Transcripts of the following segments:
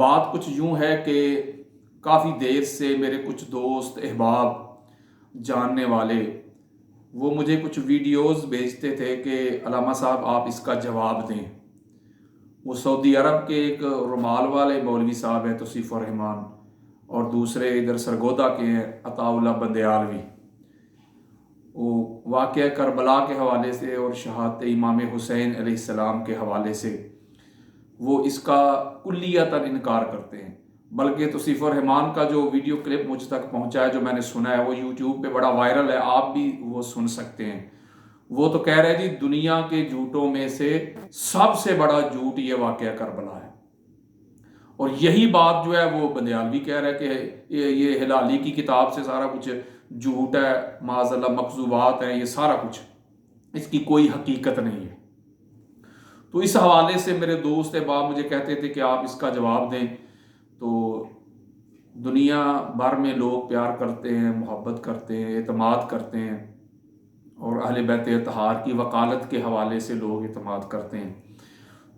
بات کچھ یوں ہے کہ کافی دیر سے میرے کچھ دوست احباب جاننے والے وہ مجھے کچھ ویڈیوز بھیجتے تھے کہ علامہ صاحب آپ اس کا جواب دیں۔ وہ سعودی عرب کے ایک رومال والے مولوی صاحب ہیں توصیف الرحمان، اور دوسرے ادھر سرگودا کے ہیں عطا اللہ بندیالوی۔ وہ واقعہ کربلا کے حوالے سے اور شہادت امام حسین علیہ السلام کے حوالے سے وہ اس کا کلیتاً انکار کرتے ہیں۔ بلکہ توصیف الرحمان کا جو ویڈیو کلپ مجھ تک پہنچا ہے، جو میں نے سنا ہے، وہ یوٹیوب پہ بڑا وائرل ہے، آپ بھی وہ سن سکتے ہیں۔ وہ تو کہہ رہے جی دنیا کے جھوٹوں میں سے سب سے بڑا جھوٹ یہ واقعہ کربلا ہے، اور یہی بات جو ہے وہ بندیالوی کہہ رہا ہے کہ یہ ہلالی کی کتاب سے سارا کچھ جھوٹ ہے، معاذ اللہ مکذوبات ہیں، یہ سارا کچھ، اس کی کوئی حقیقت نہیں ہے۔ تو اس حوالے سے میرے دوست احباب مجھے کہتے تھے کہ آپ اس کا جواب دیں۔ تو دنیا بھر میں لوگ پیار کرتے ہیں، محبت کرتے ہیں، اعتماد کرتے ہیں، اور اہل بیت اطہار کی وکالت کے حوالے سے لوگ اعتماد کرتے ہیں۔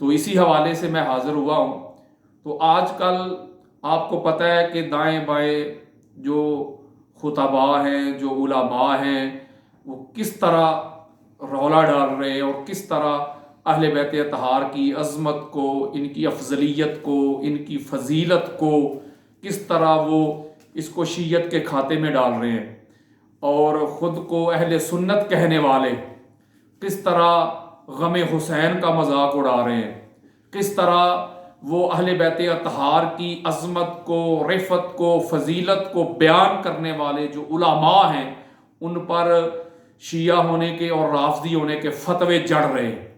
تو اسی حوالے سے میں حاضر ہوا ہوں۔ تو آج کل آپ کو پتہ ہے کہ دائیں بائیں جو خطباء ہیں، جو علماء ہیں، وہ کس طرح رولا ڈال رہے ہیں، اور کس طرح اہل بیت اطہار کی عظمت کو، ان کی افضلیت کو، ان کی فضیلت کو کس طرح وہ اس کو شیعت کے کھاتے میں ڈال رہے ہیں، اور خود کو اہل سنت کہنے والے کس طرح غم حسین کا مذاق اڑا رہے ہیں، کس طرح وہ اہل بیت اطہار کی عظمت کو، رفعت کو، فضیلت کو بیان کرنے والے جو علماء ہیں ان پر شیعہ ہونے کے اور رافضی ہونے کے فتوے جڑ رہے ہیں۔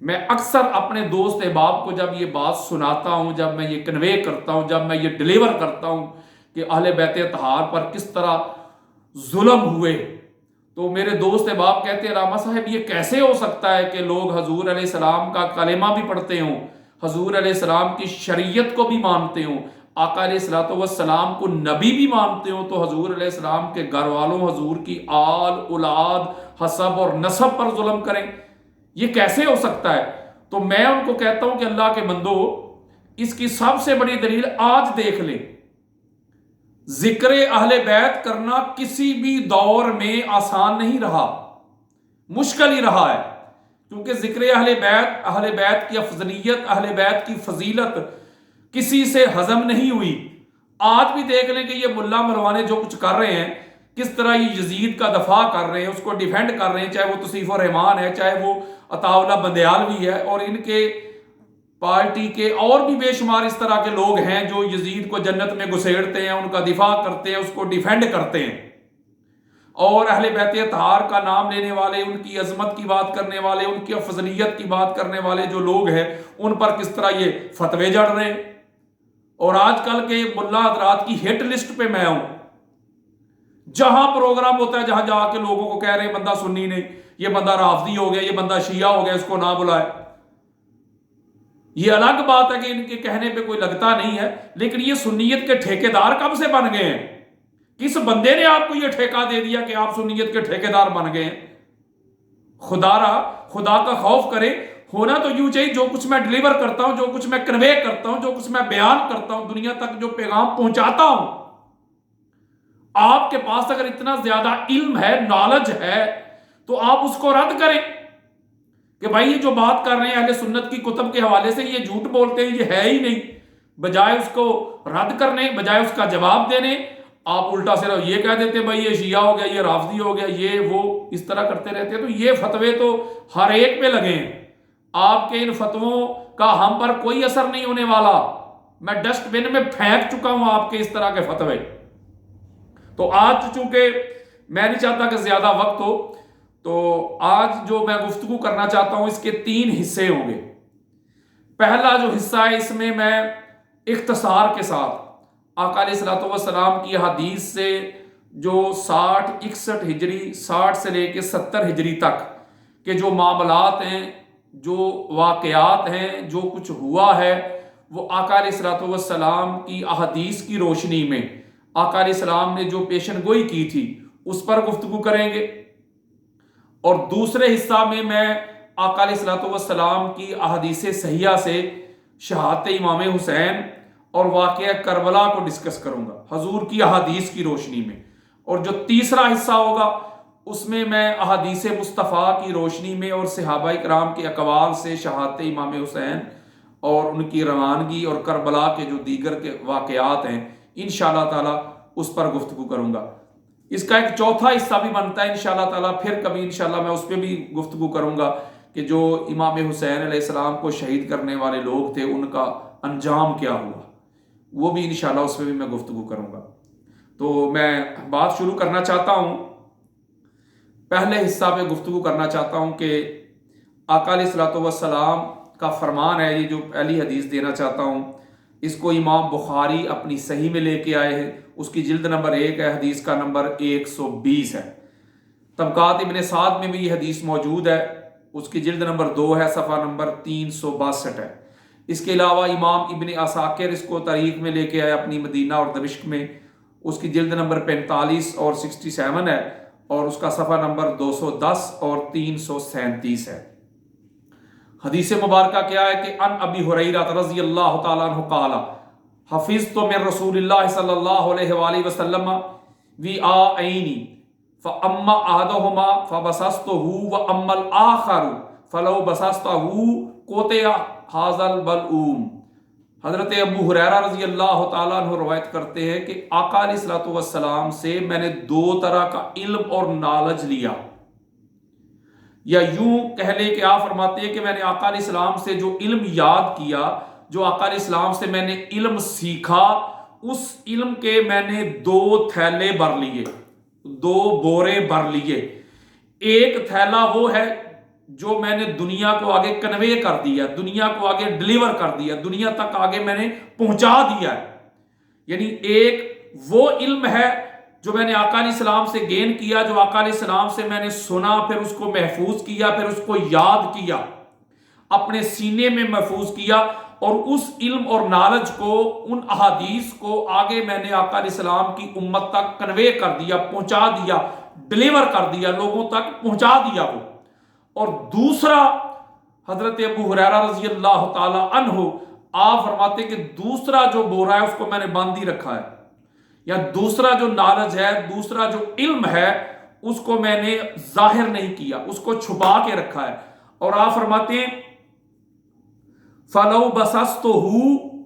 میں اکثر اپنے دوست احباب کو جب یہ بات سناتا ہوں، جب میں یہ کنوے کرتا ہوں، جب میں یہ ڈیلیور کرتا ہوں کہ اہل بیت اطہار پر کس طرح ظلم ہوئے، تو میرے دوست احباب کہتے ہیں علامہ صاحب یہ کیسے ہو سکتا ہے کہ لوگ حضور علیہ السلام کا کلمہ بھی پڑھتے ہوں، حضور علیہ السلام کی شریعت کو بھی مانتے ہوں، آقا علیہ السلام کو نبی بھی مانتے ہوں، تو حضور علیہ السلام کے گھر والوں، حضور کی آل اولاد، حسب اور نسب پر ظلم کریں؟ یہ کیسے ہو سکتا ہے؟ تو میں ان کو کہتا ہوں کہ اللہ کے بندو، اس کی سب سے بڑی دلیل آج دیکھ لیں۔ ذکر اہل بیت کرنا کسی بھی دور میں آسان نہیں رہا، مشکل ہی رہا ہے، کیونکہ ذکر اہل بیت کی افضلیت، اہل بیت کی فضیلت کسی سے ہضم نہیں ہوئی۔ آج بھی دیکھ لیں کہ یہ ملا ملوانے جو کچھ کر رہے ہیں، کس طرح یہ یزید کا دفاع کر رہے ہیں، اس کو ڈیفینڈ کر رہے ہیں، چاہے وہ توصیف الرحمان ہے، چاہے وہ عطا اللہ بندیالوی ہے، اور ان کے پارٹی کے اور بھی بے شمار اس طرح کے لوگ ہیں جو یزید کو جنت میں گھسیڑتے ہیں، ان کا دفاع کرتے ہیں، اس کو ڈیفینڈ کرتے ہیں، اور اہل بیت اطہار کا نام لینے والے، ان کی عظمت کی بات کرنے والے، ان کی افضلیت کی بات کرنے والے جو لوگ ہیں، ان پر کس طرح یہ فتوے جڑ رہے ہیں۔ اور آج کل کے ملا حضرات کی ہٹ لسٹ پہ میں ہوں، جہاں پروگرام ہوتا ہے، جہاں جا کے لوگوں کو کہہ رہے ہیں بندہ سنی نہیں، یہ بندہ رافضی ہو گیا، یہ بندہ شیعہ ہو گیا، اس کو نہ بلائے۔ یہ الگ بات ہے کہ ان کے کہنے پہ کوئی لگتا نہیں ہے، لیکن یہ سنیت کے ٹھیکیدار کب سے بن گئے ہیں؟ کس بندے نے آپ کو یہ ٹھیکہ دے دیا کہ آپ سنیت کے ٹھیکیدار بن گئے ہیں؟ خدا کا خوف کرے۔ ہونا تو یوں چاہیے، جو کچھ میں ڈیلیور کرتا ہوں، جو کچھ میں کنوے کرتا ہوں، جو کچھ میں بیان کرتا ہوں، دنیا تک جو پیغام پہنچاتا ہوں، آپ کے پاس اگر اتنا زیادہ علم ہے، نالج ہے، تو آپ اس کو رد کریں کہ بھائی یہ جو بات کر رہے ہیں اہل سنت کی کتب کے حوالے سے، یہ جھوٹ بولتے ہیں، یہ ہے ہی نہیں۔ بجائے اس کو رد کرنے، بجائے اس کا جواب دینے، آپ الٹا صرف یہ کہہ دیتے ہیں بھائی یہ شیعہ ہو گیا، یہ رافضی ہو گیا، یہ وہ، اس طرح کرتے رہتے ہیں۔ تو یہ فتوے تو ہر ایک پہ لگے ہیں۔ آپ کے ان فتووں کا ہم پر کوئی اثر نہیں ہونے والا۔ میں ڈسٹ بن میں پھینک چکا ہوں آپ کے اس طرح کے فتوے۔ تو آج چونکہ میں نہیں چاہتا کہ زیادہ وقت ہو، تو آج جو میں گفتگو کرنا چاہتا ہوں اس کے 3 حصے ہوں گے۔ پہلا جو حصہ ہے، اس میں میں اختصار کے ساتھ آقا علیہ السلام کی حدیث سے جو 61 ہجری، 60 سے لے کے 70 ہجری تک کے جو معاملات ہیں، جو واقعات ہیں، جو کچھ ہوا ہے، وہ آقا علیہ السلام کی احادیث کی روشنی میں آقا علیہ السلام نے جو پیشن گوئی کی تھی اس پر گفتگو کریں گے۔ اور دوسرے حصہ میں آقا علیہ السلام کی احادیث صحیحہ سے شہادت امام حسین اور واقعہ کربلا کو ڈسکس کروں گا حضور کی احادیث کی روشنی میں، اور جو تیسرا حصہ ہوگا اس میں احادیث مصطفیٰ کی روشنی میں اور صحابہ کرام کے اقوال سے شہادت امام حسین اور ان کی روانگی اور کربلا کے جو دیگر کے واقعات ہیں انشاءاللہ تعالی اس پر گفتگو کروں گا۔ اس کا ایک چوتھا حصہ بھی بنتا ہے انشاءاللہ تعالی، پھر کبھی انشاءاللہ میں اس پہ بھی گفتگو کروں گا کہ جو امام حسین علیہ السلام کو شہید کرنے والے لوگ تھے ان کا انجام کیا ہوا، وہ بھی انشاءاللہ اس پہ بھی میں گفتگو کروں گا۔ تو میں بات شروع کرنا چاہتا ہوں، پہلے حصہ پہ گفتگو کرنا چاہتا ہوں کہ آقا علیہ الصلوۃ والسلام کا فرمان ہے، یہ جو پہلی حدیث دینا چاہتا ہوں اس کو امام بخاری اپنی صحیح میں لے کے آئے ہیں، اس کی جلد نمبر 1 ہے، حدیث کا نمبر 120 ہے۔ طبقات ابن سعد میں بھی یہ حدیث موجود ہے، اس کی جلد نمبر 2 ہے، صفحہ نمبر 362 ہے۔ اس کے علاوہ امام ابن عساکر اس کو تاریخ میں لے کے آئے اپنی مدینہ اور دمشق میں، اس کی جلد نمبر 45 اور 67 ہے، اور اس کا صفحہ نمبر 210 اور 337 ہے۔ حدیث مبارکہ کیا ہے کہ ان ابی ہریرہ رضی اللہ تعالیٰ عنہ قال حفظت من رسول اللہ صلی اللہ علیہ وآلہ وسلم وعاءین فاما احدهما فبسطته واما الاخر فلو بسطته قطع هذا البلعوم۔ حضرت ابو ہریرہ رضی اللہ تعالیٰ عنہ روایت کرتے ہیں کہ آقا علیہ الصلوۃ والسلام سے میں نے 2 طرح کا علم اور نالج لیا، یا یوں کہہ لے کہ آپ فرماتے ہیں کہ میں نے آقا علیہ السلام سے جو علم یاد کیا، جو آقا علیہ السلام سے میں نے علم سیکھا، اس علم کے میں نے 2 تھیلے بھر لیے، 2 بورے بھر لیے۔ ایک تھیلا وہ ہے جو میں نے دنیا کو آگے کنوے کر دیا، دنیا کو آگے ڈلیور کر دیا، دنیا تک آگے میں نے پہنچا دیا ہے، یعنی ایک وہ علم ہے جو میں نے آقا علیہ السلام سے گین کیا، جو آقا علیہ السلام سے میں نے سنا، پھر اس کو محفوظ کیا، پھر اس کو یاد کیا، اپنے سینے میں محفوظ کیا، اور اس علم اور نالج کو، ان احادیث کو آگے میں نے آقا علیہ السلام کی امت تک کنوے کر دیا، پہنچا دیا، ڈلیور کر دیا، لوگوں تک پہنچا دیا وہ۔ اور دوسرا حضرت ابو ہریرہ رضی اللہ تعالی عنہ آپ فرماتے کہ دوسرا جو بورا ہے اس کو میں نے باندھ ہی رکھا ہے، یا دوسرا جو نالج ہے، دوسرا جو علم ہے اس کو میں نے ظاہر نہیں کیا، اس کو چھپا کے رکھا ہے۔ اور آپ فرماتے ہیں فَلَوْ بَسَسْتُهُ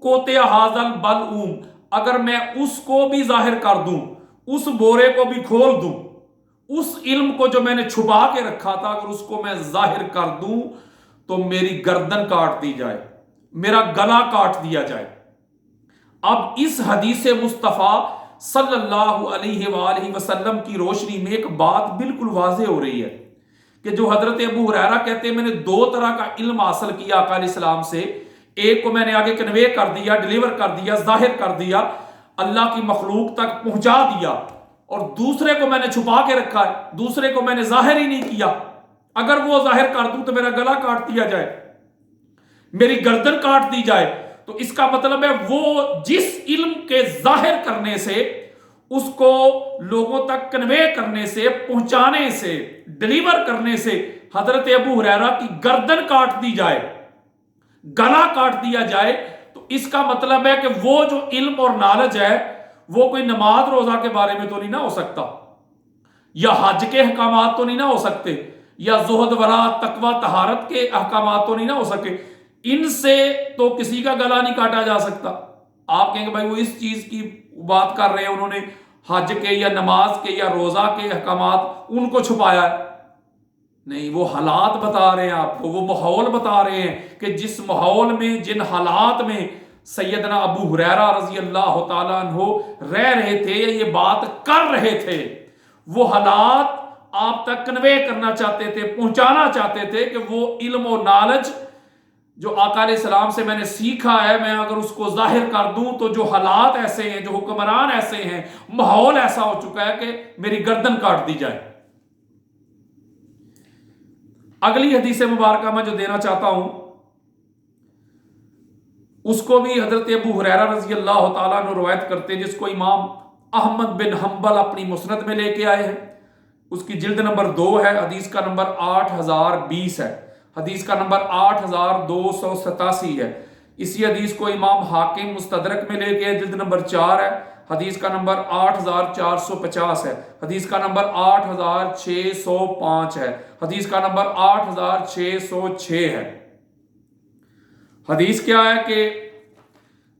قُطِعَ هَذَا الْبَلْعُومُ، اگر میں اس کو بھی ظاہر کر دوں، اس بورے کو بھی کھول دوں، اس علم کو جو میں نے چھپا کے رکھا تھا اگر اس کو میں ظاہر کر دوں تو میری گردن کاٹ دی جائے، میرا گلا کاٹ دیا جائے۔ اب اس حدیث مصطفیٰ صلی اللہ علیہ وآلہ وسلم کی روشنی میں ایک بات بالکل واضح ہو رہی ہے کہ جو حضرت ابو ہریرہ کہتے ہیں میں نے 2 طرح کا علم حاصل کیا آقا علیہ السلام سے، ایک کو میں نے آگے کنوے کر دیا، ڈلیور کر دیا، ظاہر کر دیا، اللہ کی مخلوق تک پہنچا دیا، اور دوسرے کو میں نے چھپا کے رکھا ہے، دوسرے کو میں نے ظاہر ہی نہیں کیا، اگر وہ ظاہر کر دوں تو میرا گلا کاٹ دیا جائے، میری گردن کاٹ دی جائے۔ تو اس کا مطلب ہے وہ جس علم کے ظاہر کرنے سے، اس کو لوگوں تک کنوے کرنے سے، پہنچانے سے، ڈلیور کرنے سے حضرت ابو ہریرہ کی گردن کاٹ دی جائے، گلا کاٹ دیا جائے، تو اس کا مطلب ہے کہ وہ جو علم اور نالج ہے وہ کوئی نماز روزہ کے بارے میں تو نہیں نہ ہو سکتا، یا حج کے احکامات تو نہیں نہ ہو سکتے، یا زہد ورع تقوی طہارت کے احکامات تو نہیں نہ ہو سکے، ان سے تو کسی کا گلا نہیں کاٹا جا سکتا۔ آپ کہیں گے بھائی وہ اس چیز کی بات کر رہے ہیں، انہوں نے حج کے یا نماز کے یا روزہ کے احکامات ان کو چھپایا ہے، نہیں، وہ حالات بتا رہے ہیں آپ کو، وہ ماحول بتا رہے ہیں کہ جس ماحول میں، جن حالات میں سیدنا ابو ہریرہ رضی اللہ تعالیٰ عنہ رہ رہے تھے، یہ بات کر رہے تھے، وہ حالات آپ تک کنوے کرنا چاہتے تھے، پہنچانا چاہتے تھے کہ وہ علم و نالج جو آقا علیہ السلام سے میں نے سیکھا ہے، میں اگر اس کو ظاہر کر دوں تو جو حالات ایسے ہیں، جو حکمران ایسے ہیں، ماحول ایسا ہو چکا ہے کہ میری گردن کاٹ دی جائے۔ اگلی حدیث مبارکہ میں جو دینا چاہتا ہوں اس کو بھی حضرت ابو ہریرہ رضی اللہ تعالیٰ عنہ روایت کرتے ہیں، جس کو امام احمد بن حنبل اپنی مسند میں لے کے آئے ہیں، اس کی جلد نمبر 2 ہے، حدیث کا نمبر 8020 ہے، حدیث کا نمبر 8287 ہے۔ اسی حدیث کو امام حاکم مستدرک میں لے کے جلد نمبر 4 ہے، حدیث کا نمبر 8450 ہے، حدیث کا نمبر 8605 ہے، حدیث کا نمبر 8606 ہے۔ حدیث کیا ہے کہ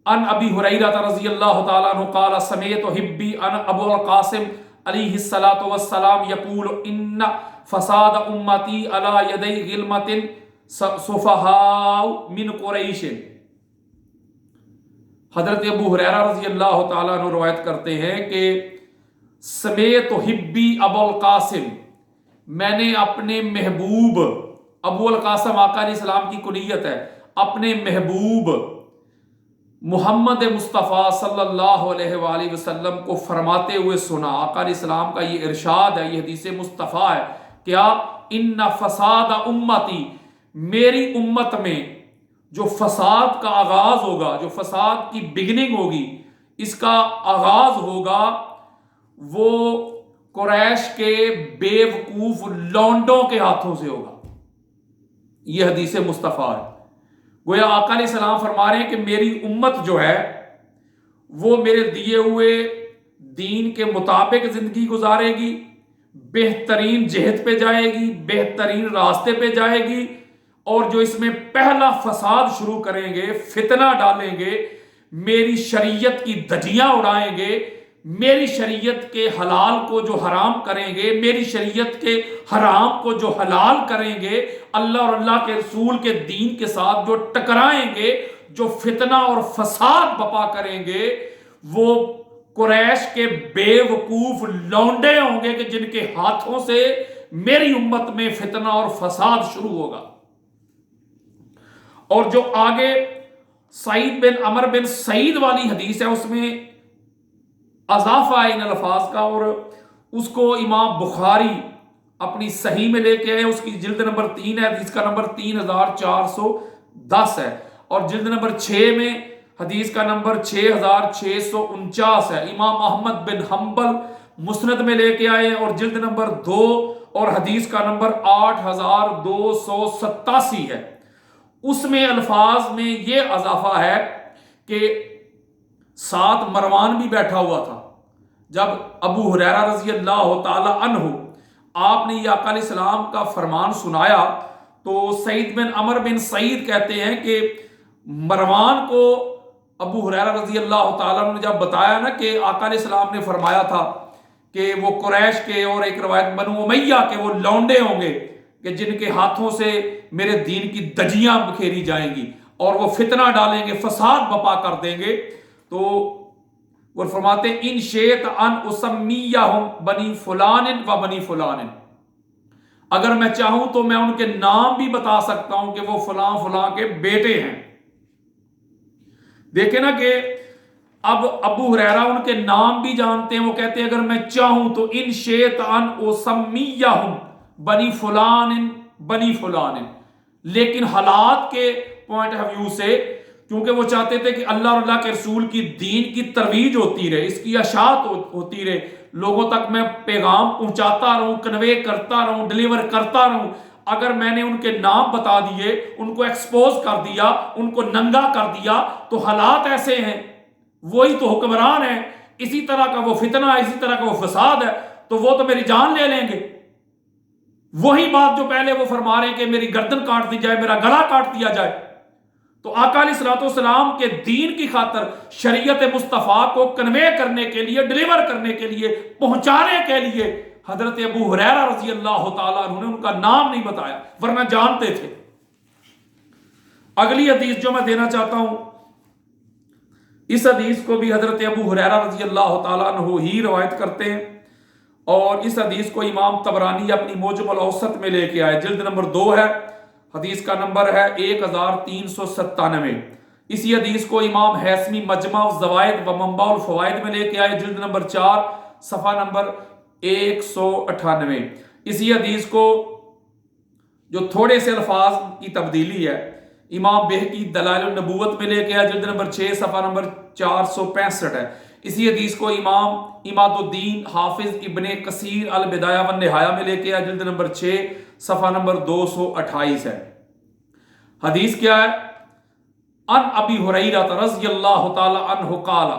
ان ابی ہریرہ رضی اللہ تعالیٰ عنہ قال سمعت حبی ان ابو القاسم علیہ الصلوۃ والسلام یقول ان فساد امتی علی یدی غلمۃ صفہاء من قریش۔ حضرت ابو ہریرہ رضی اللہ تعالیٰ عنہ روایت کرتے ہیں کہ سمیت حبی ابو القاسم، میں نے اپنے محبوب، ابو القاسم آقا علیہ السلام کی کنیت ہے، اپنے محبوب محمد مصطفیٰ صلی اللہ علیہ وآلہ وسلم کو فرماتے ہوئے سنا۔ آقا علیہ السلام کا یہ ارشاد ہے، یہ حدیث مصطفیٰ ہے، کیا ان فساد امتی، میری امت میں جو فساد کا آغاز ہوگا، جو فساد کی بگننگ ہوگی، اس کا آغاز ہوگا وہ قریش کے بے وقوف لونڈوں کے ہاتھوں سے ہوگا۔ یہ حدیث مصطفیٰ ہے۔ گویا آقا علیہ السلام فرما رہے ہیں کہ میری امت جو ہے وہ میرے دیے ہوئے دین کے مطابق زندگی گزارے گی، بہترین جہت پہ جائے گی، بہترین راستے پہ جائے گی، اور جو اس میں پہلا فساد شروع کریں گے، فتنہ ڈالیں گے، میری شریعت کی دھجیاں اڑائیں گے، میری شریعت کے حلال کو جو حرام کریں گے، میری شریعت کے حرام کو جو حلال کریں گے، اللہ اور اللہ کے رسول کے دین کے ساتھ جو ٹکرائیں گے، جو فتنہ اور فساد بپا کریں گے، وہ قریش کے بے وقوف لونڈے ہوں گے کہ جن کے ہاتھوں سے میری امت میں فتنہ اور فساد شروع ہوگا۔ اور جو آگے سعید بن عمر بن سعید والی حدیث ہے، اس میں اضافہ ہے ان الفاظ کا، اور اس کو امام بخاری اپنی صحیح میں لے کے آئے، اس کی جلد نمبر 3 ہے، حدیث کا نمبر 3410 ہے، اور جلد نمبر 6 میں حدیث کا نمبر 6649 ہے۔ امام احمد بن حنبل مسند میں لے کے آئے اور جلد نمبر 2 اور حدیث کا نمبر 8287 ہے۔ اس میں الفاظ میں یہ اضافہ ہے کہ ساتھ مروان بھی بیٹھا ہوا تھا۔ جب ابو ہریرہ رضی اللہ تعالی عنہ آپ نے یہ آقا علیہ السلام کا فرمان سنایا تو سعید بن عمر بن سعید کہتے ہیں کہ مروان کو ابو ہریرہ رضی اللہ تعالیٰ عنہ نے جب بتایا نا کہ آقا علیہ السلام نے فرمایا تھا کہ وہ قریش کے اور ایک روایت بنو امیہ کے وہ لونڈے ہوں گے کہ جن کے ہاتھوں سے میرے دین کی دجیاں بکھیری جائیں گی اور وہ فتنہ ڈالیں گے، فساد بپا کر دیں گے، تو وہ فرماتے ہیں ان شیط ان اسمیہم بنی فلان و بنی فلان، اگر میں چاہوں تو میں ان کے نام بھی بتا سکتا ہوں کہ وہ فلاں فلاں کے بیٹے ہیں۔ دیکھیں نا کہ اب ابو ہریرہ ان کے نام بھی جانتے ہیں، وہ کہتے ہیں اگر میں چاہوں تو ان شیط ان اسمیہم بنی فلان بنی فلان، لیکن حالات کے پوائنٹ آف ویو سے کیونکہ وہ چاہتے تھے کہ اللہ اور اللہ کے رسول کی دین کی ترویج ہوتی رہے، اس کی اشاعت ہوتی رہے، لوگوں تک میں پیغام پہنچاتا رہوں، کنوے کرتا رہوں، ڈیلیور کرتا رہوں۔ اگر میں نے ان کے نام بتا دیے، ان کو ایکسپوز کر دیا، ان کو ننگا کر دیا، تو حالات ایسے ہیں، وہی تو حکمران ہیں، اسی طرح کا وہ فتنہ ہے، اسی طرح کا وہ فساد ہے، تو وہ تو میری جان لے لیں گے۔ وہی بات جو پہلے وہ فرما رہے ہیں کہ میری گردن کاٹ دی جائے، میرا گلا کاٹ دیا جائے، تو آقا علیہ الصلوۃ والسلام کے دین کی خاطر شریعت مصطفیٰ کو کنوے کرنے کے لیے، ڈیلیور کرنے کے لیے، پہنچانے کے لیے حضرت ابو ہریرہ رضی اللہ تعالیٰ عنہ نے ان کا نام نہیں بتایا، ورنہ جانتے تھے۔ اگلی حدیث جو میں دینا چاہتا ہوں، اس حدیث کو بھی حضرت ابو ہریرہ رضی اللہ تعالیٰ عنہ ہی روایت کرتے ہیں، اور اس حدیث کو امام طبرانی اپنی موجم الاوسط میں لے کے آئے، جلد نمبر 2 ہے، حدیث کا نمبر ہے 1397۔ اسی حدیث کو امام حیثمی مجمع الزوائد و منبع الفوائد میں لے کے آئے، جلد نمبر 4 صفحہ نمبر 198۔ اسی حدیث کو جو تھوڑے سے الفاظ کی تبدیلی ہے امام بہقی دلائل النبوت میں لے کے آئے، جلد نمبر 6 صفحہ نمبر 465 ہے۔ اسی حدیث کو امام اماد الدین حافظ ابن کثیر البدایہ والنہایہ میں لے کے آئے، جلد نمبر 6 صفحہ نمبر 228 ہے۔ حدیث کیا ہے ان ابی ہریرہ رضی اللہ تعالی عنہ قال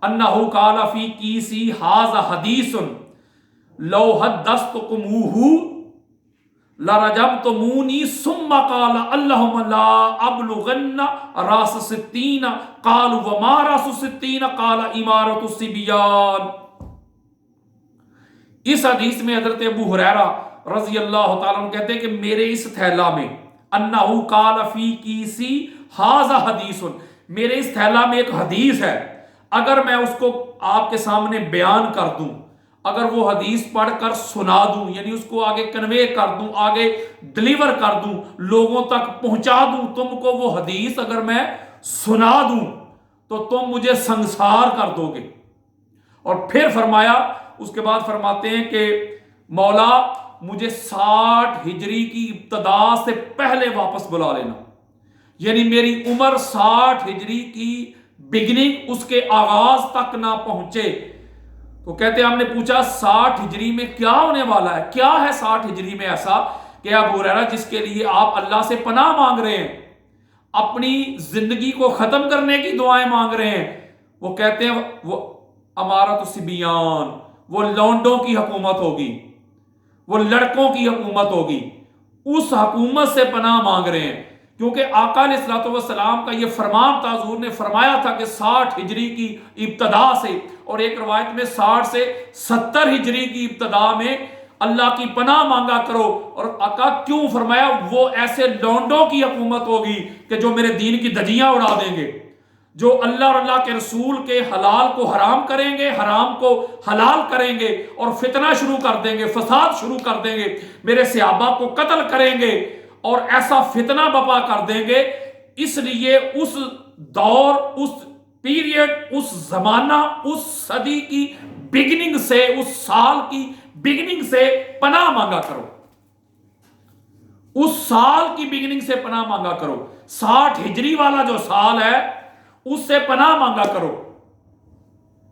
انہ قال فی کیسی ھذا حدیث لو حدثتکموہ لرجمتمونی ثم قال اللہم لا ابلغن راس ستین قالوا وما راس ستین قال امارۃ الصبیان۔ اس حدیث میں حضرت ابو ہریرہ رضی اللہ تعالیٰ عنہ کہتے ہیں کہ میرے اس تھیلا میں انہ قال فی کیسی ھذا حدیث، میرے اس تھیلا میں ایک حدیث ہے، اگر میں اس کو آپ کے سامنے بیان کر دوں، اگر وہ حدیث پڑھ کر سنا دوں، یعنی اس کو آگے کنوے کر دوں، آگے ڈلیور کر دوں، لوگوں تک پہنچا دوں، تم کو وہ حدیث اگر میں سنا دوں تو تم مجھے سنگسار کر دو گے۔ اور پھر فرمایا، اس کے بعد فرماتے ہیں کہ مولا مجھے 60 ہجری کی ابتدا سے پہلے واپس بلا لینا، یعنی میری عمر 60 ہجری کی بگننگ، اس کے آغاز تک نہ پہنچے۔ تو کہتے ہیں ہم نے پوچھا 60 ہجری میں کیا ہونے والا ہے، کیا ہے 60 ہجری میں ایسا کہ ابو ہریرہ جس کے لیے آپ اللہ سے پناہ مانگ رہے ہیں، اپنی زندگی کو ختم کرنے کی دعائیں مانگ رہے ہیں؟ وہ کہتے ہیں وہ امارۃ الصبیان، وہ لونڈوں کی حکومت ہوگی، وہ لڑکوں کی حکومت ہوگی، اس حکومت سے پناہ مانگ رہے ہیں، کیونکہ آقا علیہ الصلوۃ والسلام کا یہ فرمان تھا، حضور نے فرمایا تھا کہ 60 ہجری کی ابتدا سے، اور ایک روایت میں 60 سے 70 ہجری کی ابتدا میں اللہ کی پناہ مانگا کرو۔ اور آقا کیوں فرمایا؟ وہ ایسے لونڈوں کی حکومت ہوگی کہ جو میرے دین کی دھجیاں اڑا دیں گے، جو اللہ اور اللہ کے رسول کے حلال کو حرام کریں گے، حرام کو حلال کریں گے، اور فتنہ شروع کر دیں گے، فساد شروع کر دیں گے، میرے صحابہ کو قتل کریں گے اور ایسا فتنہ بپا کر دیں گے۔ اس لیے اس دور، اس پیریڈ، اس زمانہ، اس صدی کی بگننگ سے، اس سال کی بگننگ سے پناہ مانگا کرو، اس سال کی بگننگ سے پناہ مانگا کرو۔ 60 ہجری والا جو سال ہے اس سے پناہ مانگا کرو،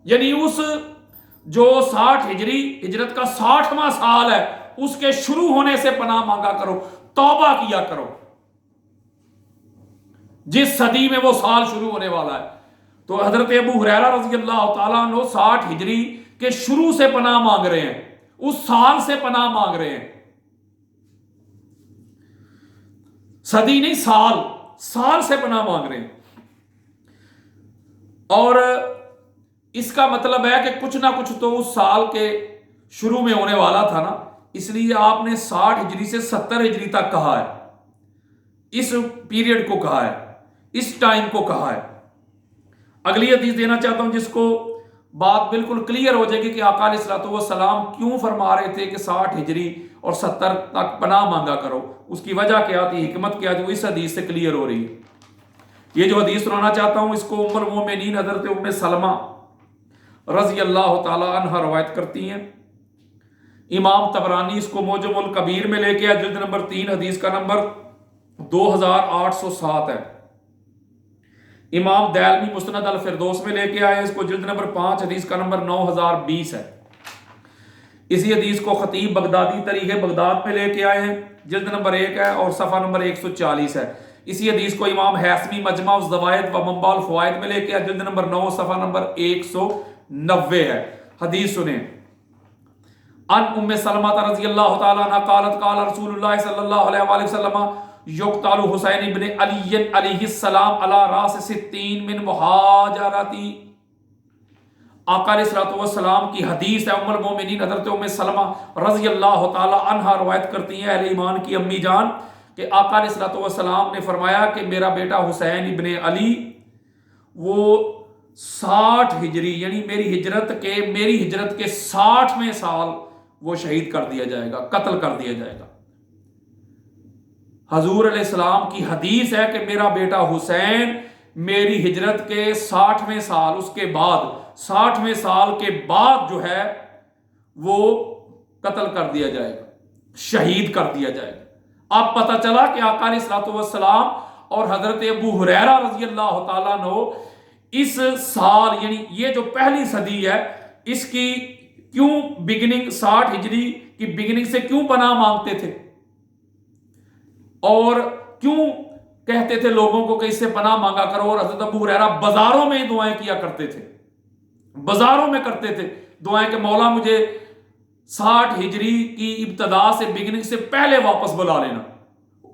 یعنی اس جو 60 ہجری ہجرت کا 60واں سال ہے اس کے شروع ہونے سے پناہ مانگا کرو، توبہ کیا کرو، جس صدی میں وہ سال شروع ہونے والا ہے۔ تو حضرت ابو ہریرہ رضی اللہ تعالیٰ عنہ 60 ہجری کے شروع سے پناہ مانگ رہے ہیں، اس سال سے پناہ مانگ رہے ہیں، صدی نہیں، سال سے پناہ مانگ رہے ہیں۔ اور اس کا مطلب ہے کہ کچھ نہ کچھ تو اس سال کے شروع میں ہونے والا تھا نا، اس لیے آپ نے 60 ہجری سے 70 ہجری تک کہا ہے، اس پیریڈ کو کہا ہے، اس ٹائم کو کہا ہے۔ اگلی حدیث دینا چاہتا ہوں جس کو بات بالکل کلیئر ہو جائے گی کہ آقا علیہ الصلوۃ والسلام کیوں فرما رہے تھے کہ 60 ہجری اور 70 تک پناہ مانگا کرو، اس کی وجہ کیا تھی، حکمت کیا تھی، وہ اس حدیث سے کلیئر ہو رہی ہے۔ یہ جو حدیث سنانا چاہتا ہوں اس کو ام المومنین حضرت ام سلمہ رضی اللہ تعالی عنہ روایت کرتی ہیں۔ امام طبرانی اس کو معجم الکبیر میں لے کے آیا، جلد نمبر 3 حدیث کا نمبر 2807 ہے۔ امام دیلمی مسند الفردوس میں لے کے آئے، اس کو جلد نمبر 5 حدیث کا نمبر 9020 ہے۔ اسی حدیث کو خطیب بغدادی تاریخ بغداد میں لے کے آئے ہیں، جلد نمبر 1 ہے اور صفحہ نمبر 140 ہے۔ اسی حدیث کو امام حیثمی مجمع الزوائد و منبع الفوائد میں لے کے آئے، جلد نمبر 9 صفحہ نمبر 190 ہے۔ حدیث سنیں، ان ام سلمہ رضی اللہ تعالی عنہ قالت قال رسول اللہ صلی اللہ علیہ وآلہ وسلم یقتل حسین ابن علی علیہ السلام علی راس 60 من مہاجرتی۔ آقا علیہ الصلوۃ والسلام کی حدیث ہے، ام المومنین حضرت ام سلمہ رضی اللہ تعالی عنہ روایت کرتی ہیں، اہل ایمان کی امی جان، کہ آقا علیہ الصلوۃ والسلام نے فرمایا کہ میرا بیٹا حسین ابن علی وہ 60 ہجری یعنی میری ہجرت کے 60ویں سال وہ شہید کر دیا جائے گا، قتل کر دیا جائے گا۔ حضور علیہ السلام کی حدیث ہے کہ میرا بیٹا حسین میری ہجرت کے 60ویں سال، اس کے بعد 60ویں سال کے بعد جو ہے وہ قتل کر دیا جائے گا، شہید کر دیا جائے گا۔ اب پتہ چلا کہ آقا علیہ الصلوۃ والسلام اور حضرت ابو ہریرہ رضی اللہ تعالیٰ عنہ اس سال یعنی یہ جو پہلی صدی ہے اس کی کیوں بگننگ 60 ہجری کی بگننگ سے کیوں پناہ مانگتے تھے، اور کیوں کہتے تھے لوگوں کو کہ اس سے پناہ مانگا کرو، اور حضرت ابو ہریرہ بازاروں میں دعائیں کیا کرتے تھے، بازاروں میں کرتے تھے دعائیں کہ مولا مجھے 60 ہجری کی ابتدا سے بگننگ سے پہلے واپس بلا لینا۔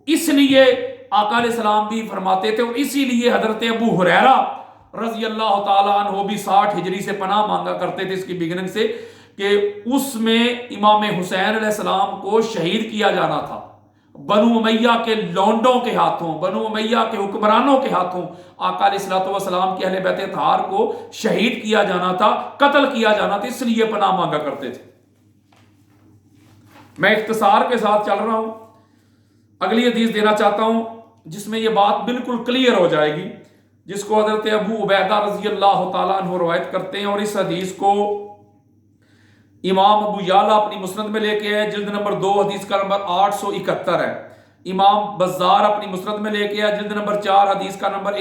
اس لیے آقا علیہ السلام بھی فرماتے تھے، اور اسی لیے حضرت ابو ہریرہ رضی اللہ تعالیٰ عنہ بھی 60 ہجری سے پناہ مانگا کرتے تھے اس کی بگننگ سے، کہ اس میں امام حسین علیہ السلام کو شہید کیا جانا تھا، بنو امیہ کے لونڈوں کے ہاتھوں، بنو امیہ کے حکمرانوں کے ہاتھوں آقا علیہ السلام کے اہل بیت اطہار کو شہید کیا جانا تھا، قتل کیا جانا تھا، اس لیے پناہ مانگا کرتے تھے۔ میں اختصار کے ساتھ چل رہا ہوں، اگلی حدیث دینا چاہتا ہوں جس میں یہ بات بالکل کلیئر ہو جائے گی، جس کو حضرت ابو عبیدہ رضی اللہ تعالیٰ عنہ روایت کرتے ہیں، اور اس حدیث کو امام ابو یعلا اپنی مسند میں لے کے آئے، جلد نمبر 2 حدیث کا نمبر 871 ہے۔ امام بزار اپنی مسند میں لے کے آئے، جلد نمبر 4 حدیث کا نمبر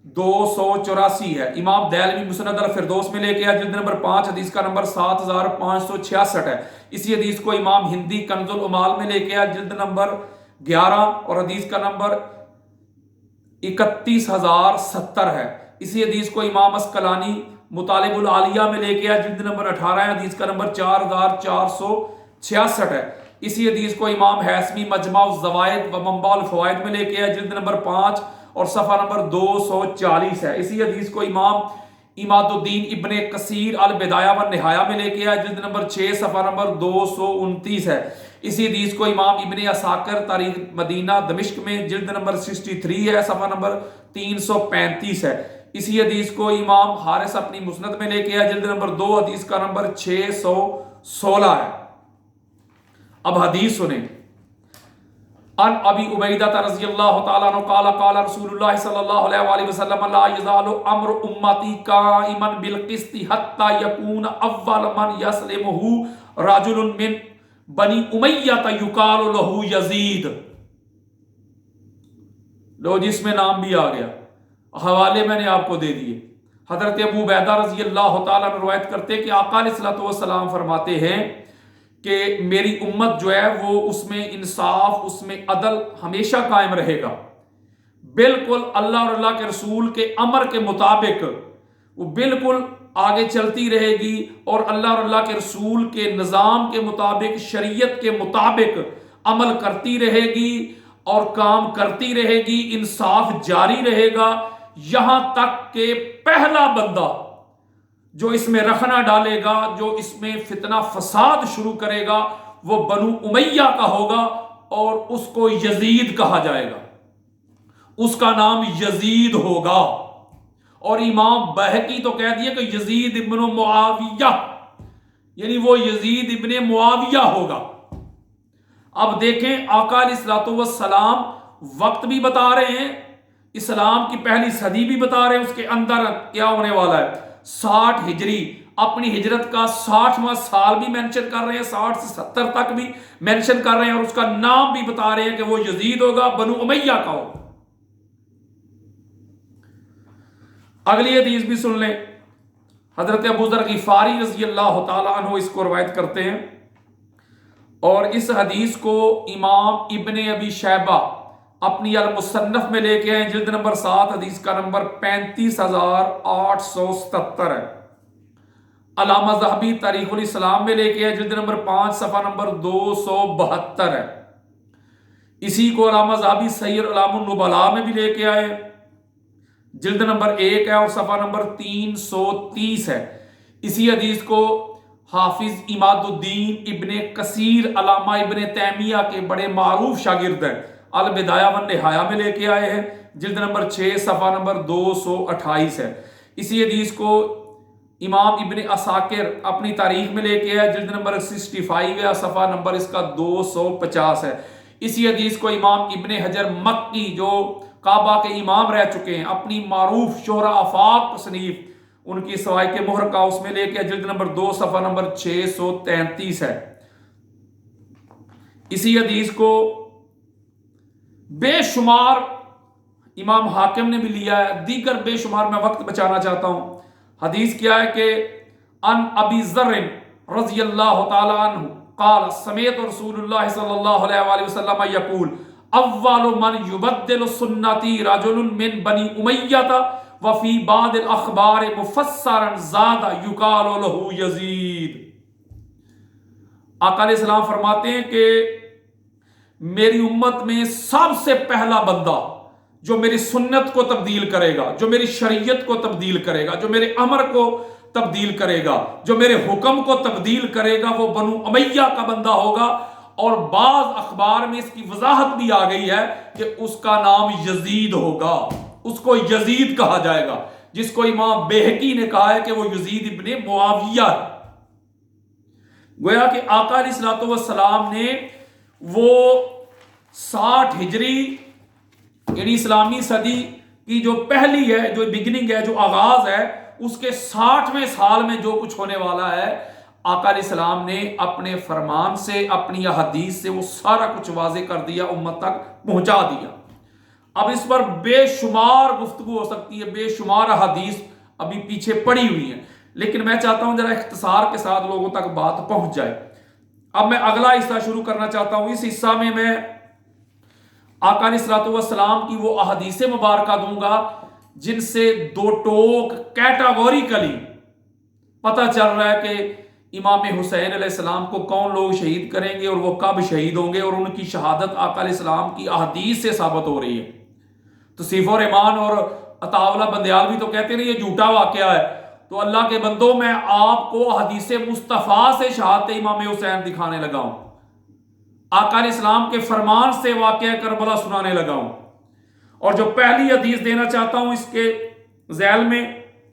1284 ہے۔ امام دیلمی مسند الفردوس میں لے کے آئے، جلد نمبر 5 حدیث کا نمبر 7566 ہے۔ اسی حدیث کو امام ہندی کنز العمال میں لے کے آئے، جلد نمبر 11 اور حدیث کا نمبر 31070 ہے۔ اسی حدیث کو امام اسقلانی مطالب العالیہ میں لے کے آئے، جلد نمبر 18 حدیث کا نمبر 4466 ہے۔ اسی حدیث کو امام حیثمی مجمع الزوائد و منبع الفوائد میں لے کے آئے، جلد نمبر 5 اور صفحہ نمبر 240 ہے۔ اسی حدیث کو امام اماد الدین ابن کثیر البدایہ و نہایہ میں لے کے آئے، جلد نمبر 6 صفحہ نمبر 229 ہے۔ اسی حدیث کو امام ابن عساکر تاریخ مدینہ دمشق میں جلد نمبر 63 ہے، صفحہ نمبر 335 ہے۔ اسی حدیث کو امام حارث اپنی مسند میں لے کے آئے، جلد نمبر 2 حدیث کا نمبر 616 ہے۔ اب حدیث سنیں۔ ان ابی عبیدہ رضی اللہ تعالیٰ عنہ قال قال رسول اللہ صلی اللہ علیہ وآلہ وسلم لا یزال امر امتی قائما بالقسط حتی یکون اول من یسلمہ رجل من بنی امیہ یقال لہ یزید۔ لو جس میں نام بھی آ گیا، حوالے میں نے آپ کو دے دیے۔ حضرت ابو عبیدہ رضی اللہ تعالیٰ عنہ روایت کرتے کہ آقا علیہ الصلوۃ والسلام فرماتے ہیں کہ میری امت جو ہے وہ اس میں انصاف، اس میں عدل ہمیشہ قائم رہے گا، بالکل اللہ اور اللہ کے رسول کے امر کے مطابق وہ بالکل آگے چلتی رہے گی، اور اللہ اور اللہ کے رسول کے نظام کے مطابق، شریعت کے مطابق عمل کرتی رہے گی اور کام کرتی رہے گی، انصاف جاری رہے گا، یہاں تک کہ پہلا بندہ جو اس میں رخنا ڈالے گا، جو اس میں فتنہ فساد شروع کرے گا، وہ بنو امیہ کا ہوگا، اور اس کو یزید کہا جائے گا، اس کا نام یزید ہوگا۔ اور امام بہقی تو کہہ دیا کہ یزید ابن معاویہ، یعنی وہ یزید ابن معاویہ ہوگا۔ اب دیکھیں آقا علیہ الصلوۃ والسلام وقت بھی بتا رہے ہیں، اسلام کی پہلی صدی بھی بتا رہے ہیں، اس کے اندر کیا ہونے والا ہے، 60 ہجری، اپنی ہجرت کا 60واں سال بھی مینشن کر رہے ہیں، 60 سے 70 تک بھی مینشن کر رہے ہیں، اور اس کا نام بھی بتا رہے ہیں کہ وہ یزید ہوگا، بنو امیہ کا ہوگا۔ اگلی حدیث بھی سن لیں۔ حضرت ابو ذر غفاری رضی اللہ تعالیٰ عنہ اس کو روایت کرتے ہیں، اور اس حدیث کو امام ابن ابی شیبہ اپنی المصنف میں لے کے ہیں، جلد نمبر 7 حدیث کا نمبر 35877 ہے۔ علامہ ذہبی تاریخ الاسلام میں لے کے ہیں، جلد نمبر 5 صفحہ نمبر 272 ہے۔ اسی کو علامہ ذہبی سیر علام النبلاء میں بھی لے کے آئے، جلد نمبر 1 ہے اور صفحہ نمبر 330 ہے۔ اسی حدیث کو حافظ اماد الدین ابن کثیر علامہ ابن تیمیہ کے بڑے معروف شاگرد ہیں، البدایہ و نہایہ میں لے کے آئے ہیں، جلد نمبر 6 صفحہ نمبر 228 ہے۔ اسی حدیث کو امام ابن عساکر اپنی تاریخ میں لے کے آئے، جلد نمبر 65 ہے، صفحہ نمبر اس کا 250 ہے۔ اسی حدیث کو امام ابن حجر مکی جو کعبہ کے امام رہ چکے ہیں، اپنی معروف شہرہ آفاق تصنیف ان کی سوائے کے مہر کا اس میں لے کے جلد نمبر 2 صفحہ نمبر 633 ہے۔ اسی حدیث کو بے شمار امام حاکم نے بھی لیا ہے، دیگر بے شمار میں وقت بچانا چاہتا ہوں۔ حدیث کیا ہے کہ ان ابی ذر رضی اللہ تعالی عنہ قال سمعت رسول اللہ صلی اللہ علیہ وآلہ وسلم یقول اول من یبدل سنتی رجل من بنی امیہ وفی بعض الاخبار مفسرا زاد یقال له یزید۔ آقا علیہ السلام فرماتے ہیں کہ میری امت میں سب سے پہلا بندہ جو میری سنت کو تبدیل کرے گا، جو میری شریعت کو تبدیل کرے گا، جو میرے امر کو تبدیل کرے گا، جو میرے حکم کو تبدیل کرے گا، وہ بنو امیہ کا بندہ ہوگا۔ اور بعض اخبار میں اس کی وضاحت بھی آ گئی ہے کہ اس کا نام یزید ہوگا، اس کو یزید کہا جائے گا، جس کو امام بیہقی نے کہا ہے کہ وہ یزید ابن معاویہ ہے۔ گویا کہ آقا علیہ الصلوۃ والسلام نے وہ 60 ہجری یعنی اسلامی صدی کی جو پہلی ہے، جو بگننگ ہے، جو آغاز ہے، اس کے 60ویں سال میں جو کچھ ہونے والا ہے، آقا علیہ السلام نے اپنے فرمان سے، اپنی حدیث سے وہ سارا کچھ واضح کر دیا، امت تک پہنچا دیا۔ اب اس پر بے شمار گفتگو ہو سکتی ہے، بے شمار حدیث ابھی پیچھے پڑی ہوئی ہیں، لیکن میں چاہتا ہوں ذرا اختصار کے ساتھ لوگوں تک بات پہنچ جائے۔ اب میں اگلا حصہ شروع کرنا چاہتا ہوں۔ اس حصہ میں آقا علیہ الصلوۃ والسلام کی وہ احادیث مبارکہ دوں گا جن سے دو ٹوک کیٹاگوریکلی پتہ چل رہا ہے کہ امام حسین علیہ السلام کو کون لوگ شہید کریں گے اور وہ کب شہید ہوں گے، اور ان کی شہادت آقا علیہ السلام کی احادیث سے ثابت ہو رہی ہے۔ توصیف الرحمان اور عطا اللہ بندیالوی تو کہتے ہیں یہ جھوٹا واقعہ ہے، تو اللہ کے بندوں میں آپ کو حدیث مصطفیٰ سے شہادت امام حسین دکھانے لگا ہوں، آقا علیہ السلام کے فرمان سے واقعہ کربلا سنانے لگا ہوں۔ اور جو پہلی حدیث دینا چاہتا ہوں اس کے ذیل میں